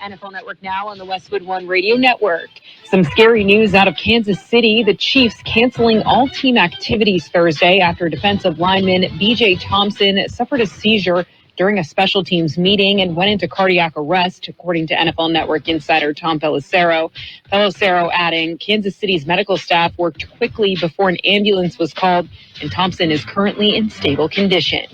NFL Network Now on the Westwood One Radio Network. Some scary news out of Kansas City. The Chiefs canceling all team activities Thursday after defensive lineman B.J. Thompson suffered a seizure during a special teams meeting and went into cardiac arrest, according to NFL Network insider Tom Pelissero. Pelissero adding, Kansas City's medical staff worked quickly before an ambulance was called, and Thompson is currently in stable condition.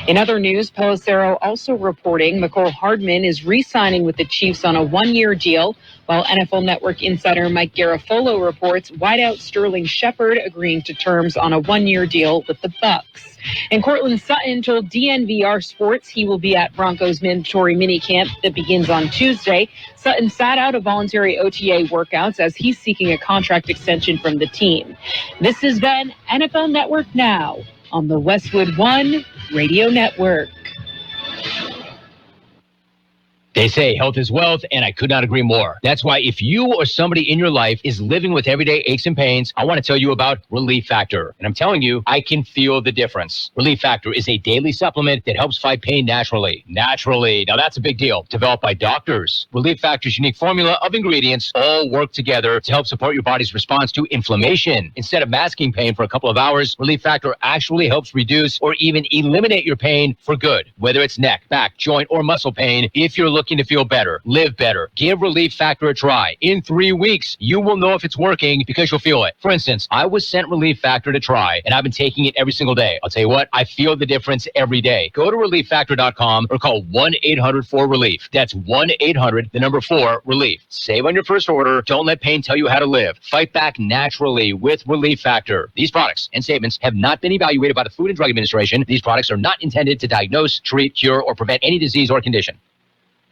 In other news, Pelissero also reporting Mecole Hardman is re-signing with the Chiefs on a one-year deal, while NFL Network insider Mike Garafolo reports wideout Sterling Shepard agreeing to terms on a one-year deal with the Bucks. And Cortland Sutton told DNVR Sports he will be at Broncos mandatory minicamp that begins on Tuesday. Sutton sat out of voluntary OTA workouts as he's seeking a contract extension from the team. This has been NFL Network Now on the Westwood One Radio Network. They say health is wealth, and I could not agree more. That's why if you or somebody in your life is living with everyday aches and pains, I want to tell you about Relief Factor. And I'm telling you, I can feel the difference. Relief Factor is a daily supplement that helps fight pain naturally. Naturally. Now that's a big deal. Developed by doctors. Relief Factor's unique formula of ingredients all work together to help support your body's response to inflammation. Instead of masking pain for a couple of hours, Relief Factor actually helps reduce or even eliminate your pain for good. Whether it's neck, back, joint, or muscle pain, if you're looking to feel better, live better, give Relief Factor a try. In 3 weeks, you will know if it's working because you'll feel it. For instance, I was sent Relief Factor to try, and I've been taking it every single day. I'll tell you what, I feel the difference every day. Go to ReliefFactor.com or call 1-800-4RELIEF. That's 1-800-4-RELIEF. Save on your first order. Don't let pain tell you how to live. Fight back naturally with Relief Factor. These products and statements have not been evaluated by the Food and Drug Administration. These products are not intended to diagnose, treat, cure, or prevent any disease or condition.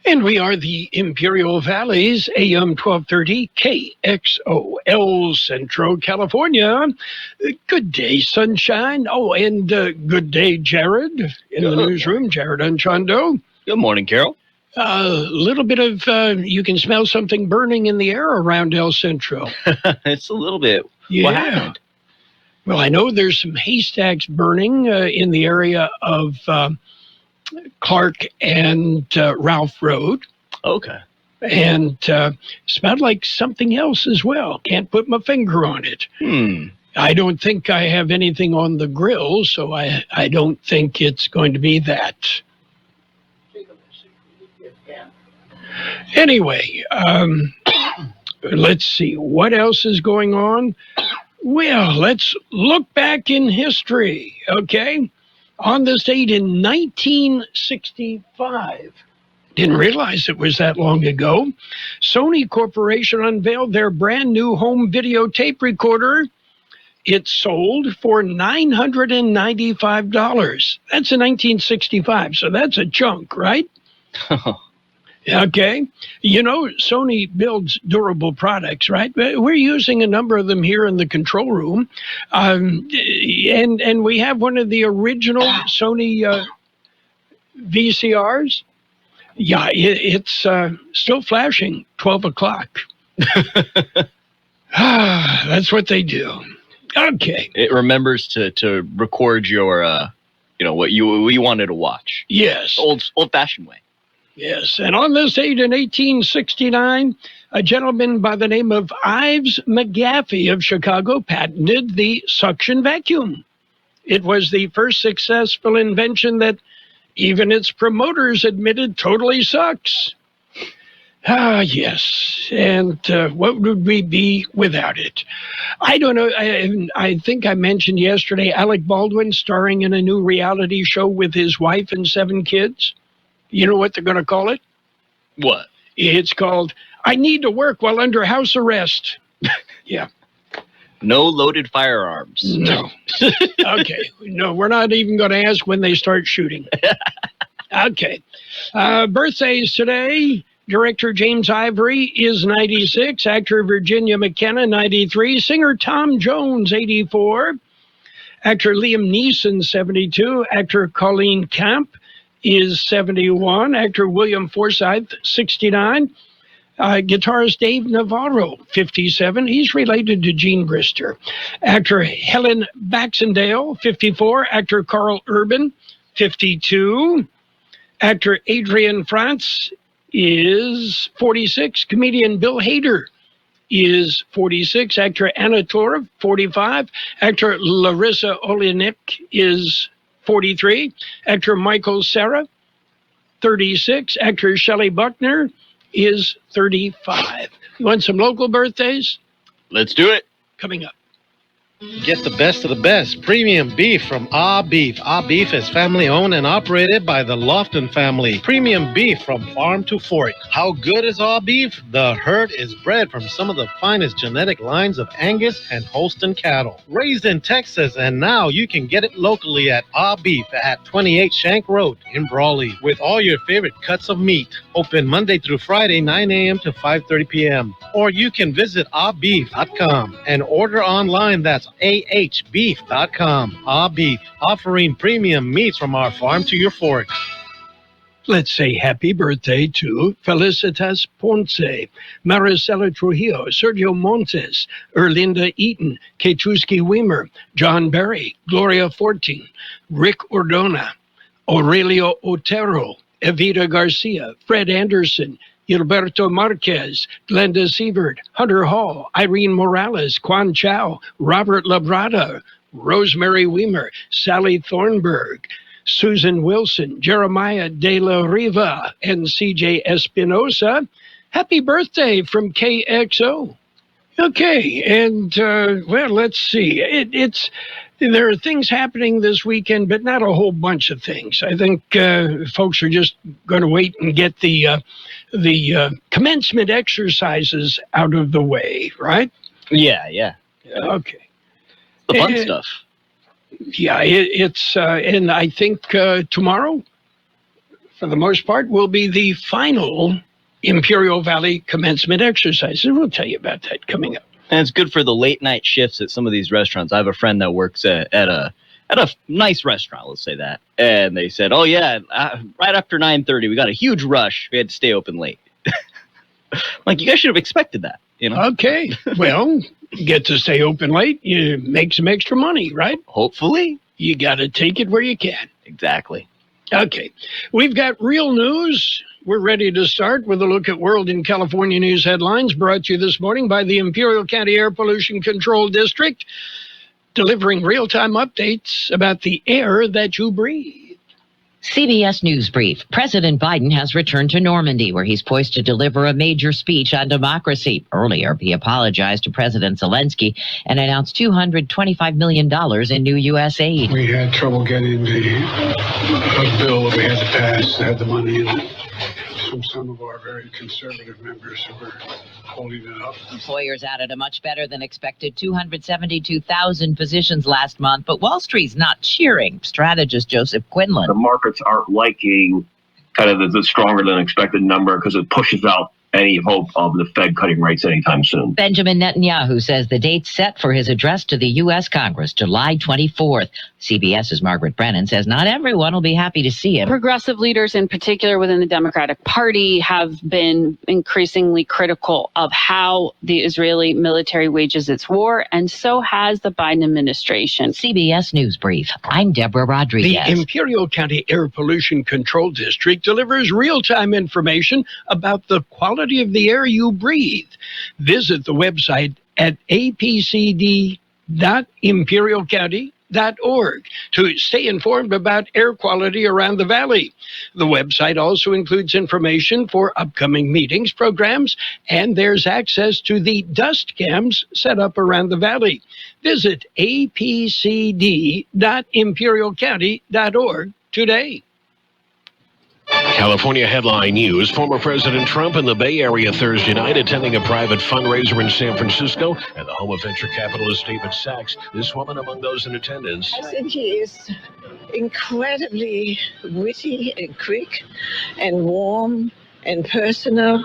And we are the Imperial Valley's AM 1230 KXO, El Centro, California. Good day, sunshine. Oh, and good day, Jared, in the newsroom. Jared Anchondo. Good morning, Carroll. A little bit of, you can smell something burning in the air around El Centro. It's a little bit. Yeah. What happened? Well, I know there's some haystacks burning in the area of Clark and Ralph Road. Okay. And smelled like something else as well. Can't put my finger on it. I don't think I have anything on the grill, so I don't think it's going to be that. Anyway, let's see. What else is going on? Well, let's look back in history, okay? On this date in 1965, didn't realize it was that long ago, Sony Corporation unveiled their brand new home videotape recorder. It sold for $995. That's in 1965, so that's a chunk, right? Okay. You know, Sony builds durable products, right? We're using a number of them here in the control room. And we have one of the original Sony VCRs. Yeah, it's still flashing 12 o'clock. That's what they do. Okay. It remembers to record your, what you wanted to watch. Yes. Old-fashioned way. Yes, and on this date in 1869, a gentleman by the name of Ives McGaffey of Chicago patented the suction vacuum. It was the first successful invention that even its promoters admitted totally sucks. Ah, yes, and what would we be without it? I don't know. I think I mentioned yesterday Alec Baldwin starring in a new reality show with his wife and 7 kids. You know what they're going to call it? What? It's called I Need to Work While Under House Arrest. Yeah. No loaded firearms. No. Okay. No, we're not even going to ask when they start shooting. Okay. Birthdays today. Director James Ivory is 96. Actor Virginia McKenna, 93. Singer Tom Jones, 84. Actor Liam Neeson, 72. Actor Colleen Camp is 71. Actor William Forsythe, 69. Guitarist Dave Navarro, 57. He's related to Gene Brister. Actor Helen Baxendale, 54. Actor Carl Urban, 52. Actor Adrian France is 46. Comedian Bill Hader is 46. Actor Anna Torv, 45. Actor Larissa Olenek is 43. Actor Michael Cera, 36. Actor Shelley Buckner is 35. You want some local birthdays? Let's do it. Coming up. Get the best of the best premium beef from Ah Beef. Ah Beef is family owned and operated by the Lofton family. Premium beef from farm to fork. How good is Ah Beef? The herd is bred from some of the finest genetic lines of Angus and Holstein cattle. Raised in Texas, and now you can get it locally at Ah Beef at 28 Shank Road in Brawley with all your favorite cuts of meat. Open Monday through Friday, 9 a.m. to 5:30 p.m. Or you can visit ahbeef.com and order online. That's ahbeef.com. Ah Beef, offering premium meats from our farm to your fork. Let's say happy birthday to Felicitas Ponce, Maricela Trujillo, Sergio Montes, Erlinda Eaton, Ketuski Weimer, John Berry, Gloria Fortin, Rick Ordona, Aurelio Otero, Evita Garcia, Fred Anderson, Gilberto Marquez, Glenda Sievert, Hunter Hall, Irene Morales, Quan Chow, Robert Labrada, Rosemary Weimer, Sally Thornburg, Susan Wilson, Jeremiah De La Riva, and CJ Espinosa. Happy birthday from KXO. Okay, and, well, let's see. There are things happening this weekend, but not a whole bunch of things. I think folks are just going to wait and get the commencement exercises out of the way, right? Yeah. Okay. The fun stuff. Yeah, it's and I think tomorrow, for the most part, will be the final Imperial Valley commencement exercises. We'll tell you about that coming up. And it's good for the late night shifts at some of these restaurants. I have a friend that works at a nice restaurant, let's say that. And they said, oh, yeah, right after 9:30, we got a huge rush. We had to stay open late. Like, you guys should have expected that, you know? Okay. Well, you get to stay open late. You make some extra money, right? Hopefully. You got to take it where you can. Exactly. Okay. We've got real news. We're ready to start with a look at World and California news headlines brought to you this morning by the Imperial County Air Pollution Control District, delivering real-time updates about the air that you breathe. CBS News Brief. President Biden has returned to Normandy, where he's poised to deliver a major speech on democracy. Earlier, he apologized to President Zelensky and announced $225 million in new U.S. aid. We had trouble getting the bill that we had to pass that had the money in it from some of our very conservative members who were holding it up. Employers added a much better than expected 272,000 positions last month, but Wall Street's not cheering. Strategist Joseph Quinlan. The markets aren't liking kind of the stronger than expected number because it pushes out any hope of the Fed cutting rates anytime soon. Benjamin Netanyahu says the date's set for his address to the U.S. Congress, July 24th. CBS's Margaret Brennan says not everyone will be happy to see him. Progressive leaders, in particular within the Democratic Party, have been increasingly critical of how the Israeli military wages its war, and so has the Biden administration. CBS News Brief. I'm Deborah Rodriguez. The Imperial County Air Pollution Control District delivers real-time information about the quality of the air you breathe. Visit the website at apcd.imperialcounty.org to stay informed about air quality around the valley. The website also includes information for upcoming meetings, programs, and there's access to the dust cams set up around the valley. Visit apcd.imperialcounty.org today. California headline news. Former President Trump in the Bay Area Thursday night attending a private fundraiser in San Francisco and the home of venture capitalist David Sachs. This woman among those in attendance. I think he is incredibly witty and quick and warm and personal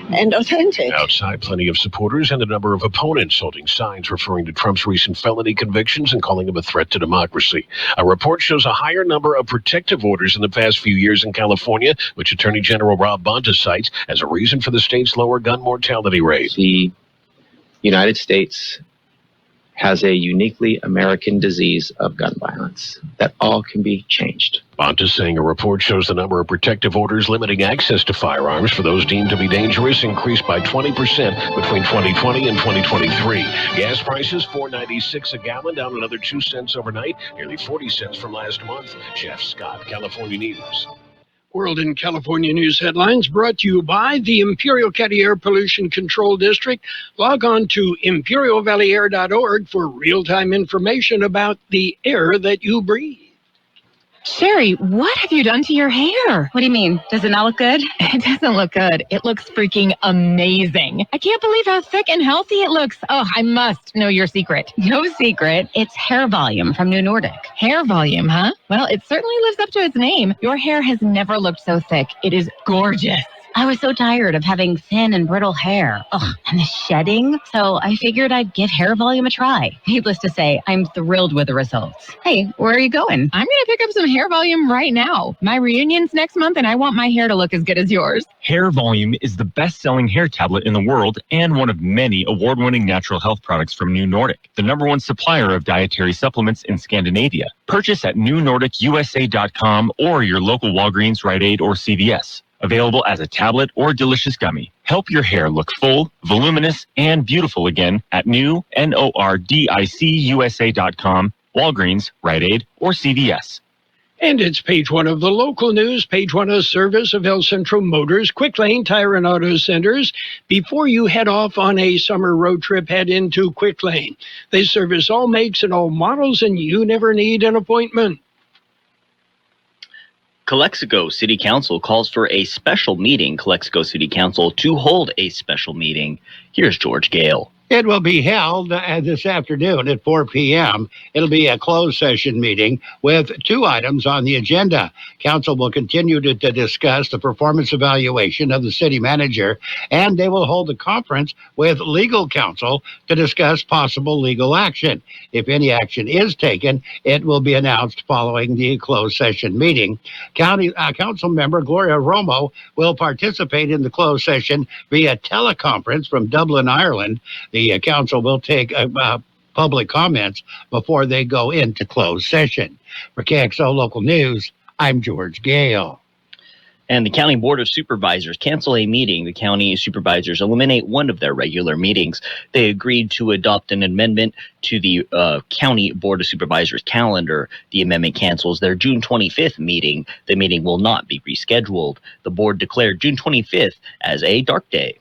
and authentic. Outside, plenty of supporters and a number of opponents holding signs referring to Trump's recent felony convictions and calling him a threat to democracy. A report shows a higher number of protective orders in the past few years in California, which Attorney General Rob Bonta cites as a reason for the state's lower gun mortality rate. The United States has a uniquely American disease of gun violence. That all can be changed. Bonta saying a report shows the number of protective orders limiting access to firearms for those deemed to be dangerous increased by 20% between 2020 and 2023. Gas prices $4.96 a gallon, down another 2 cents overnight, nearly 40 cents from last month. Jeff Scott, California News. World in California News headlines brought to you by the Imperial County Air Pollution Control District. Log on to imperialvalleyair.org for real-time information about the air that you breathe. Sherry, what have you done to your hair? What do you mean? Does it not look good? It doesn't look good. It looks freaking amazing. I can't believe how thick and healthy it looks. Oh, I must know your secret. No secret. It's hair volume from New Nordic. Hair volume, huh? Well, it certainly lives up to its name. Your hair has never looked so thick. It is gorgeous. I was so tired of having thin and brittle hair. Ugh, and the shedding. So I figured I'd give hair volume a try. Needless to say, I'm thrilled with the results. Hey, where are you going? I'm going to pick up some hair volume right now. My reunion's next month, and I want my hair to look as good as yours. Hair Volume is the best-selling hair tablet in the world and one of many award-winning natural health products from New Nordic, the #1 supplier of dietary supplements in Scandinavia. Purchase at newnordicusa.com or your local Walgreens, Rite Aid, or CVS. Available as a tablet or delicious gummy. Help your hair look full, voluminous, and beautiful again at nordicUSA.com, Walgreens, Rite Aid, or CVS. And it's page one of the local news, page one of service of El Centro Motors, Quick Lane Tire and Auto Centers. Before you head off on a summer road trip, head into Quick Lane. They service all makes and all models, and you never need an appointment. Kxo City Council calls for a special meeting. Kxo City Council to hold a special meeting. Here's George Gale. It will be held this afternoon at 4 p.m. It'll be a closed session meeting with 2 items on the agenda. Council will continue to discuss the performance evaluation of the city manager, and they will hold a conference with legal counsel to discuss possible legal action. If any action is taken, it will be announced following the closed session meeting. Council member Gloria Romo will participate in the closed session via teleconference from Dublin, Ireland. The council will take public comments before they go into closed session. For KXO Local News, I'm George Gale. And the County Board of Supervisors cancel a meeting. The county supervisors eliminate one of their regular meetings. They agreed to adopt an amendment to the County Board of Supervisors calendar. The amendment cancels their June 25th meeting. The meeting will not be rescheduled. The board declared June 25th as a dark day.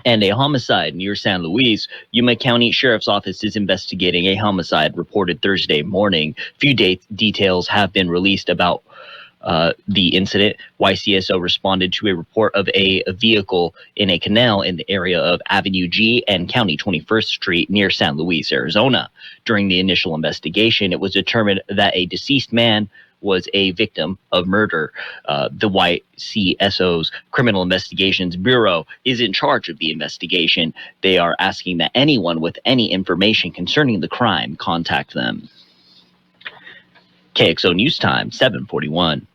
And a homicide near San Luis. Yuma County Sheriff's Office is investigating a homicide reported Thursday morning. Few details have been released about the incident. YCSO responded to a report of a vehicle in a canal in the area of Avenue G and County 21st Street near San Luis, Arizona. During the initial investigation, it was determined that a deceased man was a victim of murder. The YCSO's Criminal Investigations Bureau is in charge of the investigation. They are asking that anyone with any information concerning the crime contact them. KXO News Time, 7:41.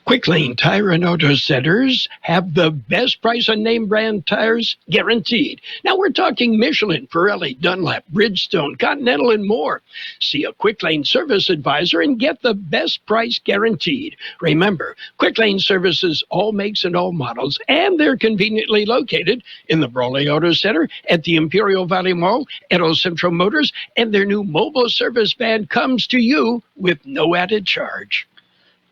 Quick Lane Tire and Auto Centers have the best price on name brand tires guaranteed. Now we're talking Michelin, Pirelli, Dunlop, Bridgestone, Continental, and more. See a Quick Lane service advisor and get the best price guaranteed. Remember, Quick Lane services all makes and all models, and they're conveniently located in the Brawley Auto Center, at the Imperial Valley Mall, at El Centro Motors, and their new mobile service van comes to you with no added charge.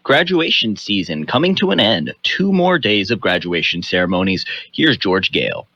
Graduation season coming to an end. 2 more days of graduation ceremonies. Here's George Gale.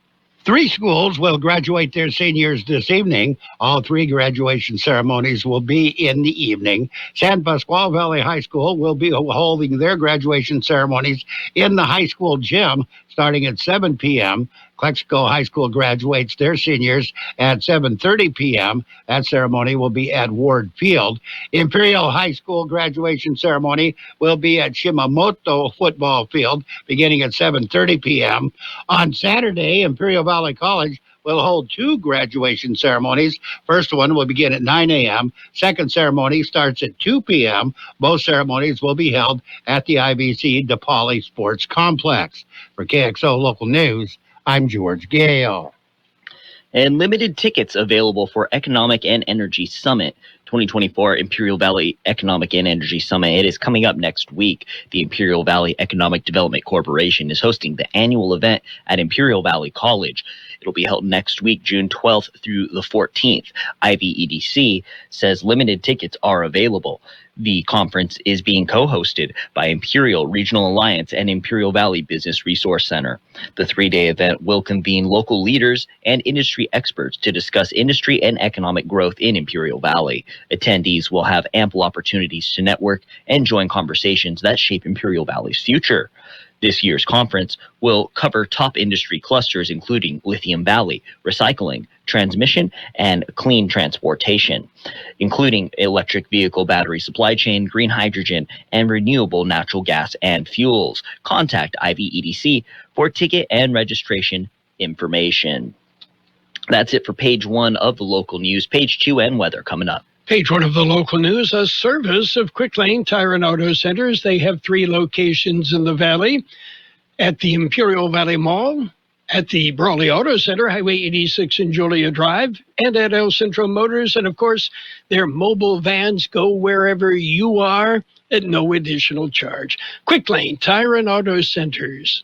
3 schools will graduate their seniors this evening. All 3 graduation ceremonies will be in the evening. San Pasqual Valley High School will be holding their graduation ceremonies in the high school gym starting at 7 p.m. Kxo High School graduates their seniors at 7:30 p.m. That ceremony will be at Ward Field. Imperial High School graduation ceremony will be at Shimamoto Football Field beginning at 7:30 p.m. On Saturday, Imperial Valley College will hold 2 graduation ceremonies. First one will begin at 9 a.m. Second ceremony starts at 2 p.m. Both ceremonies will be held at the IBC DePauli Sports Complex. For KXO Local News, I'm George Gale. And limited tickets available for Economic and Energy Summit 2024 Imperial Valley Economic and Energy Summit. It is coming up next week. The Imperial Valley Economic Development Corporation is hosting the annual event at Imperial Valley College. It'll be held next week, June 12th through the 14th. IVEDC says limited tickets are available. The conference is being co-hosted by Imperial Regional Alliance and Imperial Valley Business Resource Center. The three-day event will convene local leaders and industry experts to discuss industry and economic growth in Imperial Valley. Attendees will have ample opportunities to network and join conversations that shape Imperial Valley's future. This year's conference will cover top industry clusters, including Lithium Valley, recycling, transmission, and clean transportation, including electric vehicle battery supply chain, green hydrogen, and renewable natural gas and fuels. Contact IVEDC for ticket and registration information. That's it for page 1 of the local news. Page 2 and weather coming up. Page 1 of the local news, a service of Quick Lane Tire and Auto Centers. They have 3 locations in the valley, at the Imperial Valley Mall, at the Brawley Auto Center, Highway 86 and Julia Drive, and at El Centro Motors. And, of course, their mobile vans go wherever you are at no additional charge. Quick Lane Tire and Auto Centers.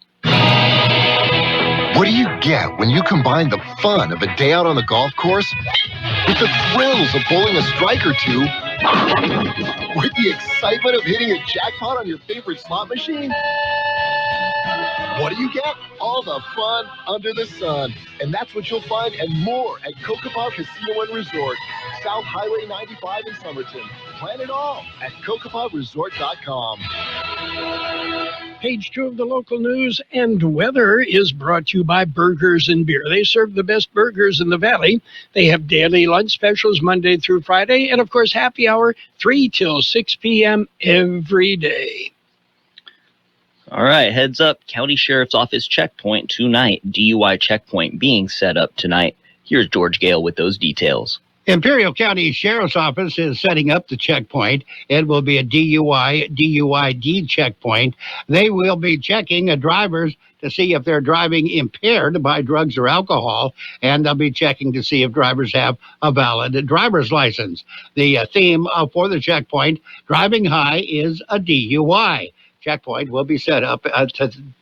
What do you get when you combine the fun of a day out on the golf course with the thrills of bowling a strike or two with the excitement of hitting a jackpot on your favorite slot machine? What do you get? All the fun under the sun. And that's what you'll find and more at Kokopah Casino and Resort, South Highway 95 in Somerton. Plan it all at kokopahresort.com. Page 2 of the local news and weather is brought to you by Burgers and Beer. They serve the best burgers in the valley. They have daily lunch specials Monday through Friday, and of course happy hour 3 till 6 p.m. every day. All right, heads up, County Sheriff's Office checkpoint tonight. DUI checkpoint being set up tonight. Here's George Gale with those details. Imperial County Sheriff's Office is setting up the checkpoint. It will be a DUID checkpoint. They will be checking drivers to see if they're driving impaired by drugs or alcohol, and they'll be checking to see if drivers have a valid driver's license. The theme for the checkpoint, driving high, is a DUI. Checkpoint will be set up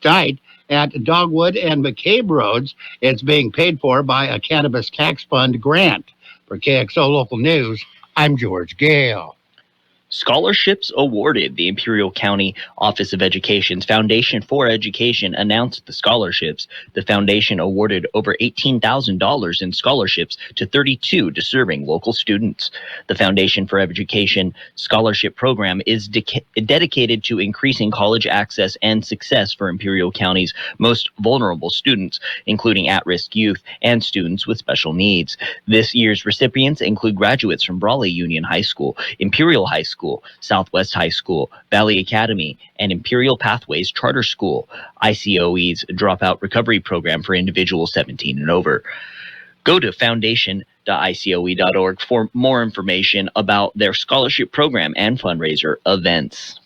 tonight at Dogwood and McCabe Roads. It's being paid for by a cannabis tax fund grant. For KXO Local News, I'm George Gale. Scholarships awarded. The Imperial County Office of Education's Foundation for Education announced the scholarships. The foundation awarded over $18,000 in scholarships to 32 deserving local students. The Foundation for Education scholarship program is dedicated to increasing college access and success for Imperial County's most vulnerable students, including at-risk youth and students with special needs. This year's recipients include graduates from Brawley Union High School, Imperial High School, Southwest High School, Valley Academy, and Imperial Pathways Charter School, ICOE's Dropout Recovery Program for individuals 17 and over. Go to foundation.icoe.org for more information about their scholarship program and fundraiser events.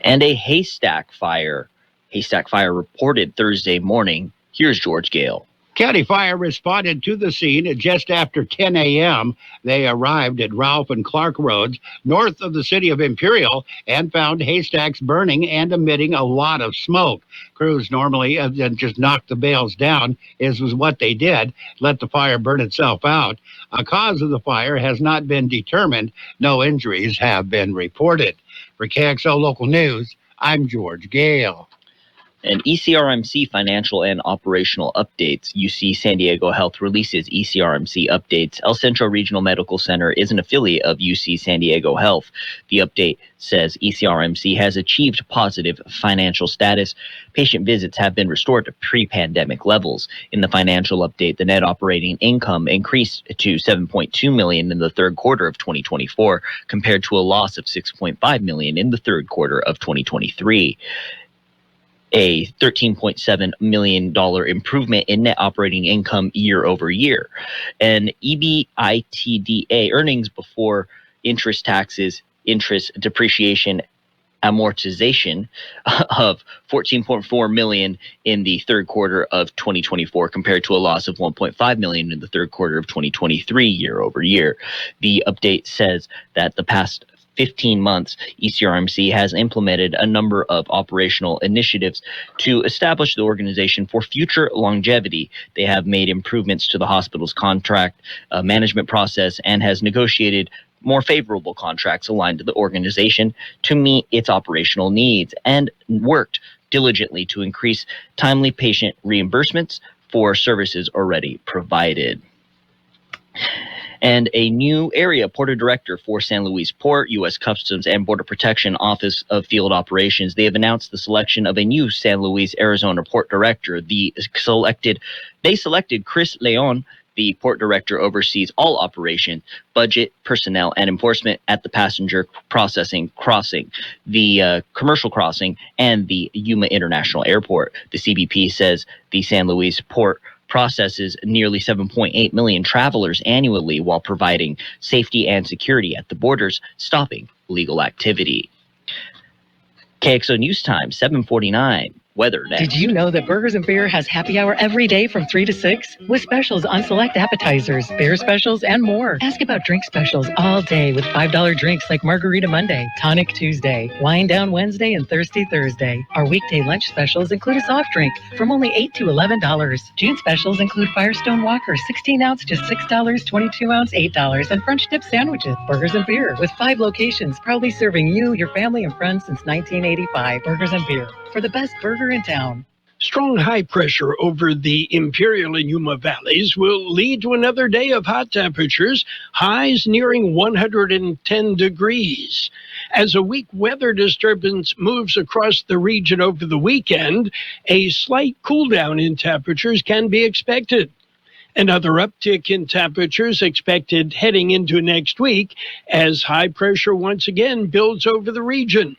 And a haystack fire reported Thursday morning. Here's George Gale. County Fire responded to the scene at just after 10 a.m. They arrived at Ralph and Clark Roads, north of the city of Imperial, and found haystacks burning and emitting a lot of smoke. Crews normally just knock the bales down, was what they did, let the fire burn itself out. A cause of the fire has not been determined. No injuries have been reported. For KXO Local News, I'm George Gale. And ECRMC financial and operational updates. UC San Diego Health releases ECRMC updates. El Centro Regional Medical Center is an affiliate of UC San Diego Health. The update says ECRMC has achieved positive financial status. Patient visits have been restored to pre-pandemic levels. In the financial update, the net operating income increased to $7.2 million in the third quarter of 2024, compared to a loss of $6.5 million in the third quarter of 2023. A $13.7 million improvement in net operating income year over year. And EBITDA earnings before interest, taxes, interest, depreciation, amortization of $14.4 million in the third quarter of 2024 compared to a loss of $1.5 million in the third quarter of 2023 year over year. The update says that the past 15 months, ECRMC has implemented a number of operational initiatives to establish the organization for future longevity. They have made improvements to the hospital's contract management process and has negotiated more favorable contracts aligned to the organization to meet its operational needs, and worked diligently to increase timely patient reimbursements for services already provided. And a new area port director for San Luis Port, U.S. Customs and Border Protection Office of Field Operations. They have announced the selection of a new San Luis, Arizona port director. They selected Chris Leon. The port director oversees all operation, budget, personnel, and enforcement at the passenger processing crossing, the commercial crossing, and the Yuma International Airport. The CBP says the San Luis Port processes nearly 7.8 million travelers annually while providing safety and security at the borders, stopping illegal activity. KXO News Time, 7:49. Weather next. Did you know that Burgers and Beer has happy hour every day from 3 to 6? With specials on select appetizers, beer specials, and more. Ask about drink specials all day with $5 drinks like Margarita Monday, Tonic Tuesday, Wine Down Wednesday, and Thirsty Thursday. Our weekday lunch specials include a soft drink from only $8 to $11. June specials include Firestone Walker, 16 ounce, just $6, 22 ounce, $8, and French dip sandwiches. Burgers and Beer, with 5 locations, proudly serving you, your family, and friends since 1985. Burgers and Beer, for the best burger in town. Strong high pressure over the Imperial and Yuma valleys will lead to another day of hot temperatures, highs nearing 110 degrees. As a weak weather disturbance moves across the region over the weekend, a slight cool down in temperatures can be expected. Another uptick in temperatures expected heading into next week as high pressure once again builds over the region.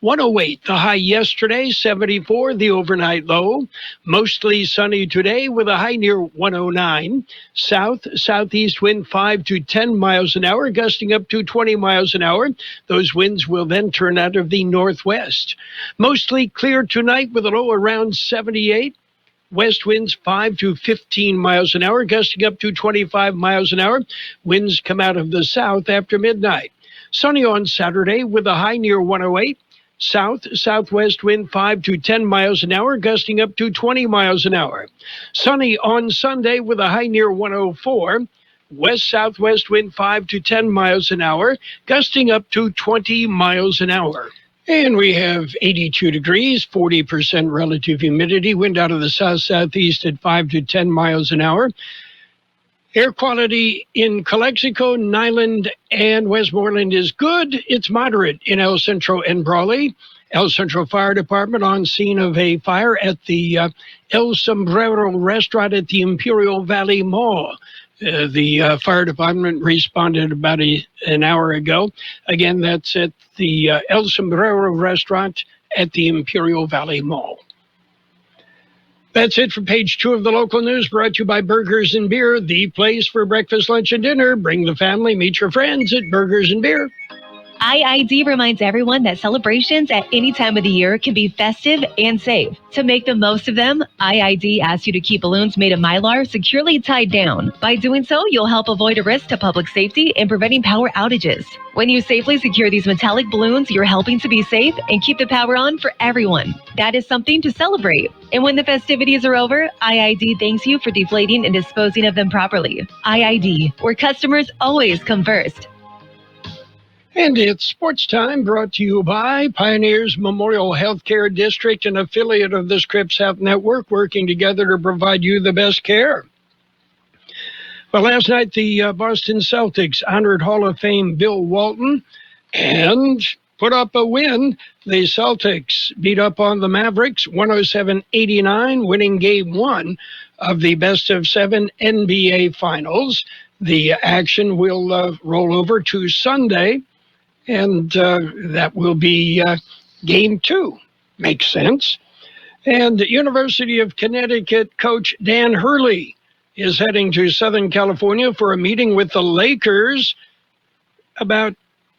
108, the high yesterday, 74, the overnight low. Mostly sunny today with a high near 109. Southeast wind 5 to 10 miles an hour, gusting up to 20 miles an hour. Those winds will then turn out of the northwest. Mostly clear tonight with a low around 78. West winds 5 to 15 miles an hour, gusting up to 25 miles an hour. Winds come out of the south after midnight. Sunny on Saturday with a high near 108. Southwest wind 5 to 10 miles an hour, gusting up to 20 miles an hour. Sunny on Sunday with a high near 104. West-southwest wind 5 to 10 miles an hour, gusting up to 20 miles an hour. And we have 82 degrees, 40% relative humidity, wind out of the south-southeast at 5 to 10 miles an hour. Air quality in Calexico, Nyland, and Westmoreland is good. It's moderate in El Centro and Brawley. El Centro Fire Department on scene of a fire at the El Sombrero restaurant at the Imperial Valley Mall. The fire department responded about an hour ago. Again, that's at the El Sombrero restaurant at the Imperial Valley Mall. That's it for page 2 of the local news, brought to you by Burgers and Beer, the place for breakfast, lunch, and dinner. Bring the family, meet your friends at Burgers and Beer. IID reminds everyone that celebrations at any time of the year can be festive and safe. To make the most of them, IID asks you to keep balloons made of Mylar securely tied down. By doing so, you'll help avoid a risk to public safety and preventing power outages. When you safely secure these metallic balloons, you're helping to be safe and keep the power on for everyone. That is something to celebrate. And when the festivities are over, IID thanks you for deflating and disposing of them properly. IID, where customers always come first. And it's sports time, brought to you by Pioneers Memorial Healthcare District, an affiliate of the Scripps Health Network, working together to provide you the best care. Well, last night the Boston Celtics honored Hall of Fame Bill Walton and put up a win. The Celtics beat up on the Mavericks 107-89, winning Game 1 of the best-of-7 NBA Finals. The action will roll over to Sunday, and that will be Game 2. Makes sense. And the University of Connecticut coach Dan Hurley is heading to Southern California for a meeting with the Lakers about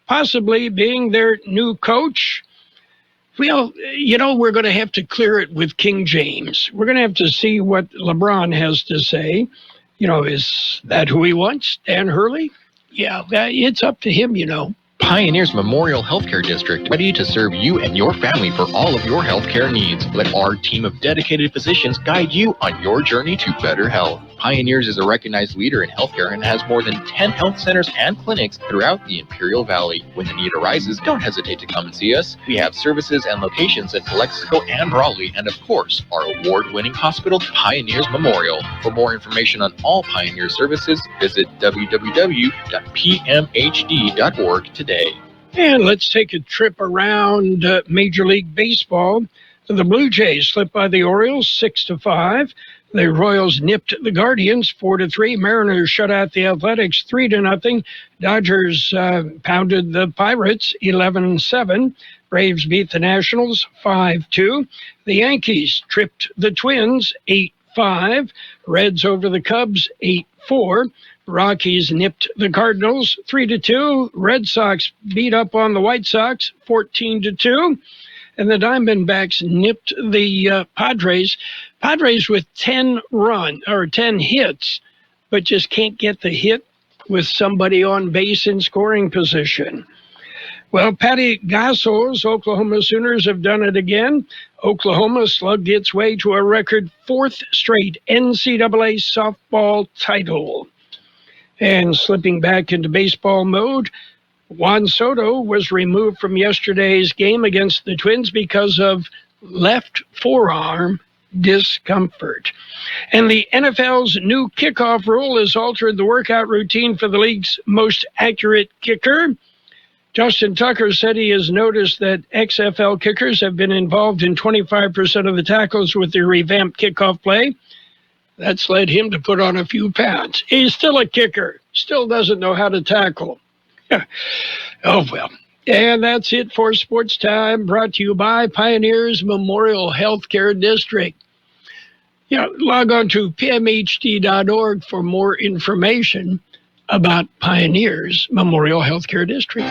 possibly being their new coach. Well, we're going to have to clear it with King James. We're going to have to see what LeBron has to say. Is that who he wants? Dan Hurley? Yeah, it's up to him, Pioneers Memorial Healthcare District, ready to serve you and your family for all of your healthcare needs. Let our team of dedicated physicians guide you on your journey to better health. Pioneers is a recognized leader in healthcare and has more than 10 health centers and clinics throughout the Imperial Valley. When the need arises, don't hesitate to come and see us. We have services and locations in Calexico and Raleigh, and of course, our award-winning hospital, Pioneers Memorial. For more information on all Pioneer services, visit www.pmhd.org today. And let's take a trip around Major League Baseball. The Blue Jays slipped by the Orioles 6-5. The Royals nipped the Guardians 4-3. Mariners shut out the Athletics 3-0. Dodgers pounded the Pirates 11-7. Braves beat the Nationals 5-2. The Yankees tripped the Twins 8-5. Reds over the Cubs 8-4. Rockies nipped the Cardinals 3-2. Red Sox beat up on the White Sox 14-2. And the Diamondbacks nipped the Padres. Padres with 10 hits, but just can't get the hit with somebody on base in scoring position. Well, Patty Gassol's Oklahoma Sooners have done it again. Oklahoma slugged its way to a record 4th straight NCAA softball title. And slipping back into baseball mode, Juan Soto was removed from yesterday's game against the Twins because of left forearm discomfort. And the NFL's new kickoff rule has altered the workout routine for the league's most accurate kicker. Justin Tucker said he has noticed that XFL kickers have been involved in 25% of the tackles with the revamped kickoff play. That's led him to put on a few pounds. He's still a kicker, still doesn't know how to tackle. Oh, well. And that's it for Sports Time, brought to you by Pioneers Memorial Healthcare District. Log on to pmhd.org for more information about Pioneers Memorial Healthcare District.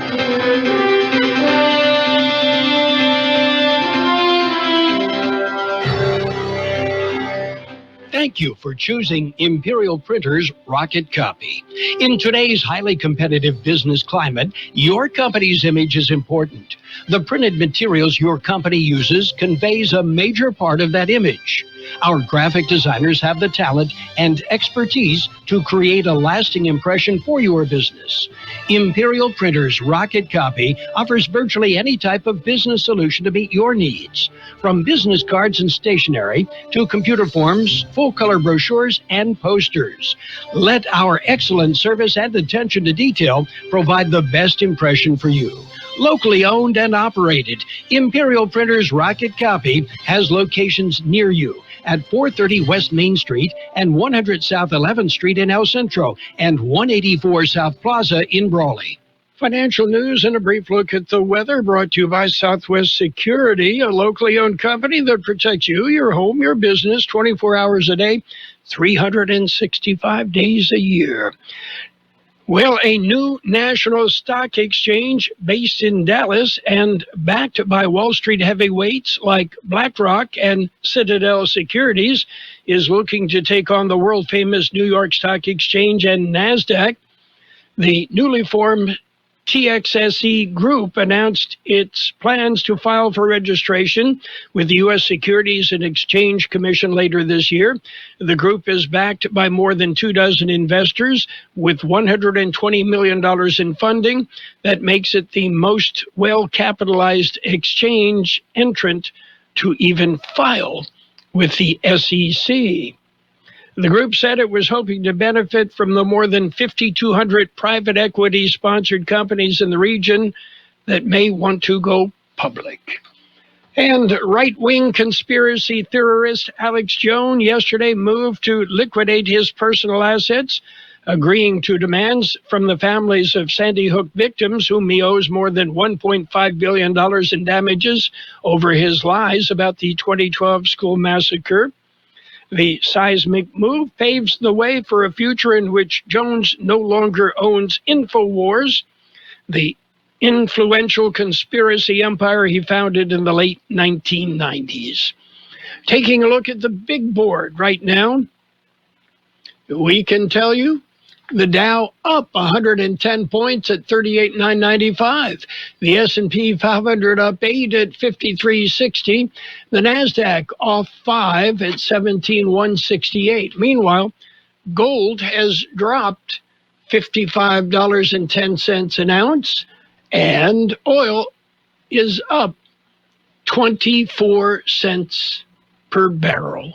Thank you for choosing Imperial Printers Rocket Copy. In today's highly competitive business climate, your company's image is important. The printed materials your company uses conveys a major part of that image. Our graphic designers have the talent and expertise to create a lasting impression for your business. Imperial Printers Rocket Copy offers virtually any type of business solution to meet your needs, from business cards and stationery to computer forms, full-color brochures, and posters. Let our excellent service and attention to detail provide the best impression for you. Locally owned and operated, Imperial Printers Rocket Copy has locations near you at 430 West Main Street and 100 South 11th Street in El Centro and 184 South Plaza in Brawley. Financial news and a brief look at the weather brought to you by Southwest Security, a locally owned company that protects you, your home, your business 24 hours a day, 365 days a year. Well, a new national stock exchange based in Dallas and backed by Wall Street heavyweights like BlackRock and Citadel Securities is looking to take on the world-famous New York Stock Exchange and NASDAQ. The newly formed TXSE Group announced its plans to file for registration with the U.S. Securities and Exchange Commission later this year. The group is backed by more than 24 investors with $120 million in funding. That makes it the most well-capitalized exchange entrant to even file with the SEC. The group said it was hoping to benefit from the more than 5,200 private equity-sponsored companies in the region that may want to go public. And right-wing conspiracy theorist Alex Jones yesterday moved to liquidate his personal assets, agreeing to demands from the families of Sandy Hook victims, whom he owes more than $1.5 billion in damages over his lies about the 2012 school massacre. The seismic move paves the way for a future in which Jones no longer owns InfoWars, the influential conspiracy empire he founded in the late 1990s. Taking a look at the big board right now, we can tell you the Dow up 110 points at 38,995. The S&P 500 up 8 at 5360. The Nasdaq off 5 at 17,168. Meanwhile, gold has dropped $55.10 an ounce, and oil is up 24 cents per barrel.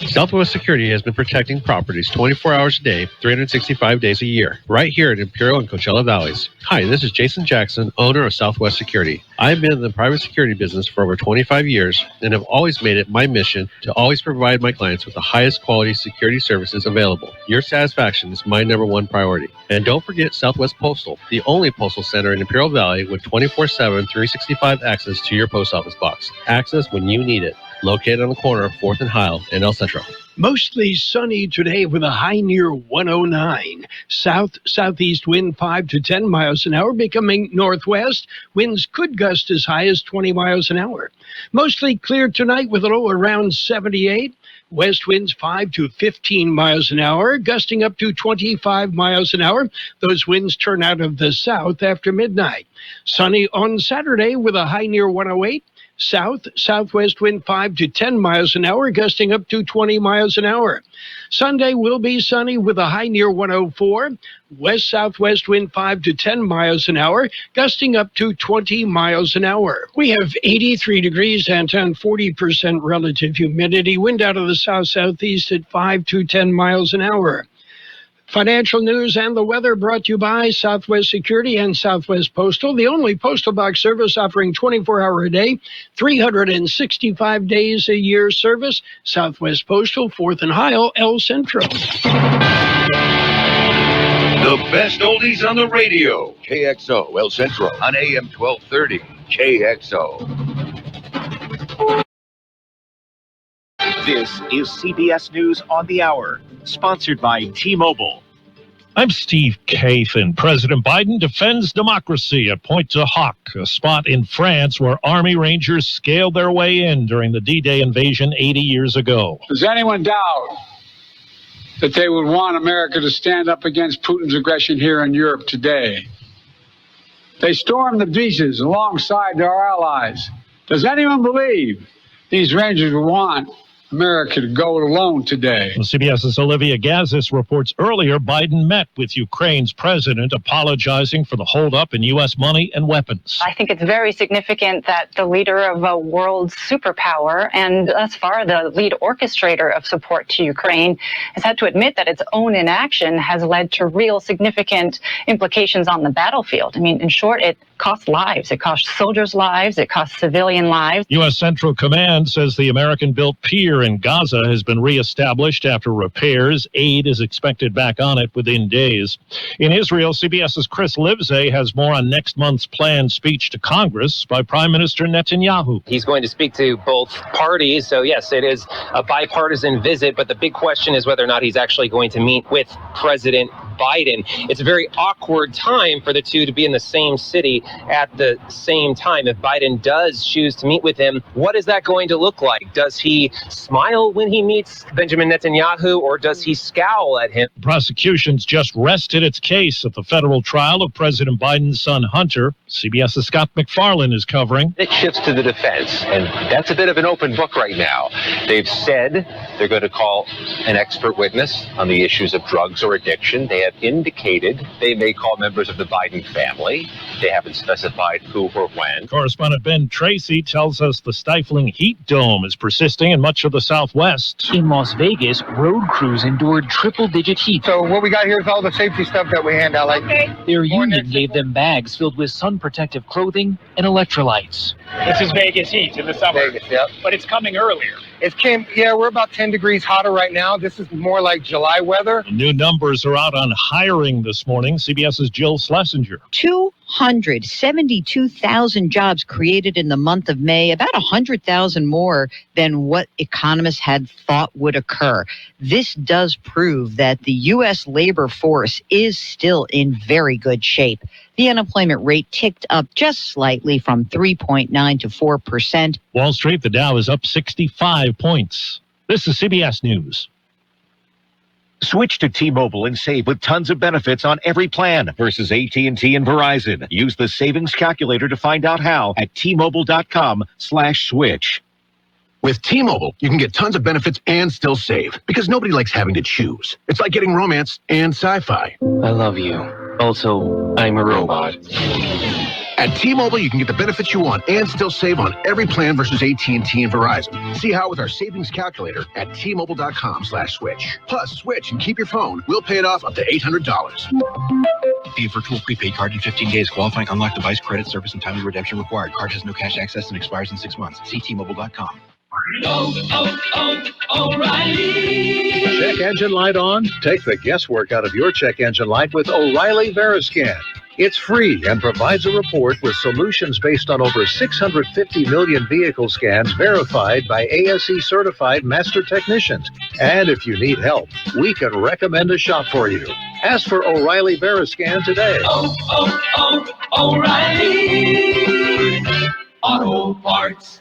Southwest Security has been protecting properties 24 hours a day, 365 days a year, right here in Imperial and Coachella Valleys. Hi, this is Jason Jackson, owner of Southwest Security. I've been in the private security business for over 25 years and have always made it my mission to always provide my clients with the highest quality security services available. Your satisfaction is my number one priority. And don't forget Southwest Postal, the only postal center in Imperial Valley with 24/7, 365 access to your post office box. Access when you need it. Located on the corner of 4th and Heil in El Centro. Mostly sunny today with a high near 109. Southeast wind 5 to 10 miles an hour, becoming northwest. Winds could gust as high as 20 miles an hour. Mostly clear tonight with a low around 78. West winds 5 to 15 miles an hour, gusting up to 25 miles an hour. Those winds turn out of the south after midnight. Sunny on Saturday with a high near 108. Southwest wind 5 to 10 miles an hour, gusting up to 20 miles an hour. Sunday will be sunny with a high near 104. West-southwest wind 5 to 10 miles an hour, gusting up to 20 miles an hour. We have 83 degrees downtown, 40% relative humidity. Wind out of the south-southeast at 5 to 10 miles an hour. Financial news and the weather brought to you by Southwest Security and Southwest Postal, the only postal box service offering 24-hour a day, 365 days a year service. Southwest Postal, 4th and Heil, El Centro. The best oldies on the radio. KXO, El Centro, on AM 1230. KXO. This is CBS News on the Hour, sponsored by T-Mobile. I'm Steve Kathan. President Biden defends democracy at Pointe-du-Hoc, a spot in France where Army Rangers scaled their way in during the D-Day invasion 80 years ago. Does anyone doubt that they would want America to stand up against Putin's aggression here in Europe today? They stormed the beaches alongside our allies. Does anyone believe these Rangers would want America to go it alone today? CBS's Olivia Gazis reports earlier Biden met with Ukraine's president, apologizing for the holdup in U.S. money and weapons. I think it's very significant that the leader of a world superpower and thus far the lead orchestrator of support to Ukraine has had to admit that its own inaction has led to real significant implications on the battlefield. I mean, in short, it costs lives. It costs soldiers' lives. It costs civilian lives. U.S. Central Command says the American-built pier in Gaza has been reestablished after repairs. Aid is expected back on it within days. In Israel, CBS's Chris Livesay has more on next month's planned speech to Congress by Prime Minister Netanyahu. He's going to speak to both parties, so yes, it is a bipartisan visit, but the big question is whether or not he's actually going to meet with President Biden. It's a very awkward time for the two to be in the same city at the same time. If Biden does choose to meet with him, what is that going to look like? Does he smile when he meets Benjamin Netanyahu, or does he scowl at him? The prosecution's just rested its case at the federal trial of President Biden's son Hunter. CBS's Scott McFarlane is covering. It shifts to the defense, and that's a bit of an open book right now. They've said they're going to call an expert witness on the issues of drugs or addiction. They have indicated they may call members of the Biden family. They haven't specified who or when. Correspondent Ben Tracy tells us the stifling heat dome is persisting in much of the Southwest. In Las Vegas, road crews endured triple-digit heat. So what we got here is all the safety stuff that we hand out. Their union gave them bags filled with sun-protective clothing and electrolytes. This is Vegas heat in the summer, Vegas, yep. But it's coming earlier. We're about 10 degrees hotter right now. This is more like July weather. The new numbers are out on hiring this morning. CBS's Jill Schlesinger. 172,000 jobs created in the month of May, about 100,000 more than what economists had thought would occur. This does prove that the U.S. labor force is still in very good shape. The unemployment rate ticked up just slightly from 3.9 to 4%. Wall Street, the Dow is up 65 points. This is CBS News. Switch to T-Mobile and save with tons of benefits on every plan versus AT&T and Verizon. Use the savings calculator to find out how at T-Mobile.com/switch. With T-Mobile, you can get tons of benefits and still save because nobody likes having to choose. It's like getting romance and sci-fi. I love you. Also, I'm a robot. At T-Mobile, you can get the benefits you want and still save on every plan versus AT&T and Verizon. See how with our savings calculator at T-Mobile.com/switch. Plus, switch and keep your phone. We'll pay it off up to $800. Be a virtual prepaid card in 15 days. Qualifying unlocked device credit service and timely redemption required. Card has no cash access and expires in 6 months. See T-Mobile.com. O'Reilly. Check engine light on? Take the guesswork out of your check engine light with O'Reilly Veriscan. It's free and provides a report with solutions based on over 650 million vehicle scans verified by ASE certified master technicians. And if you need help, we can recommend a shop for you. Ask for O'Reilly Veriscan today. O'Reilly Auto Parts.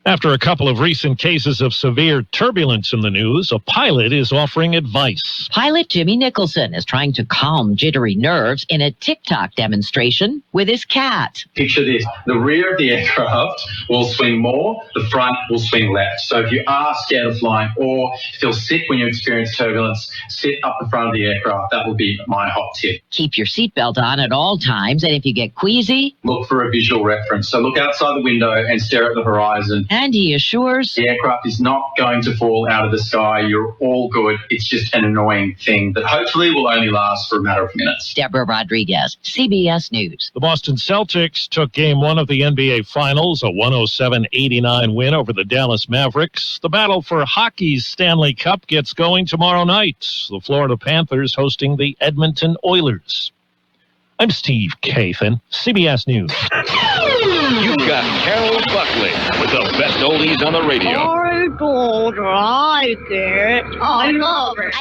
After a couple of recent cases of severe turbulence in the news, a pilot is offering advice. Pilot Jimmy Nicholson is trying to calm jittery nerves in a TikTok demonstration with his cat. Picture this. The rear of the aircraft will swing more, the front will swing less. So if you are scared of flying or feel sick when you experience turbulence, sit up the front of the aircraft. That would be my hot tip. Keep your seatbelt on at all times, and if you get queasy, look for a visual reference. So look outside the window and stare at the horizon. And he assures the aircraft is not going to fall out of the sky. You're all good. It's just an annoying thing that hopefully will only last for a matter of minutes. Deborah Rodriguez, CBS News. The Boston Celtics took Game 1 of the NBA Finals, a 107-89 win over the Dallas Mavericks. The battle for hockey's Stanley Cup gets going tomorrow night. The Florida Panthers hosting the Edmonton Oilers. I'm Steve Kathan, CBS News. You've got Carroll Buckley with the best oldies on the radio. I don't like it. I love it.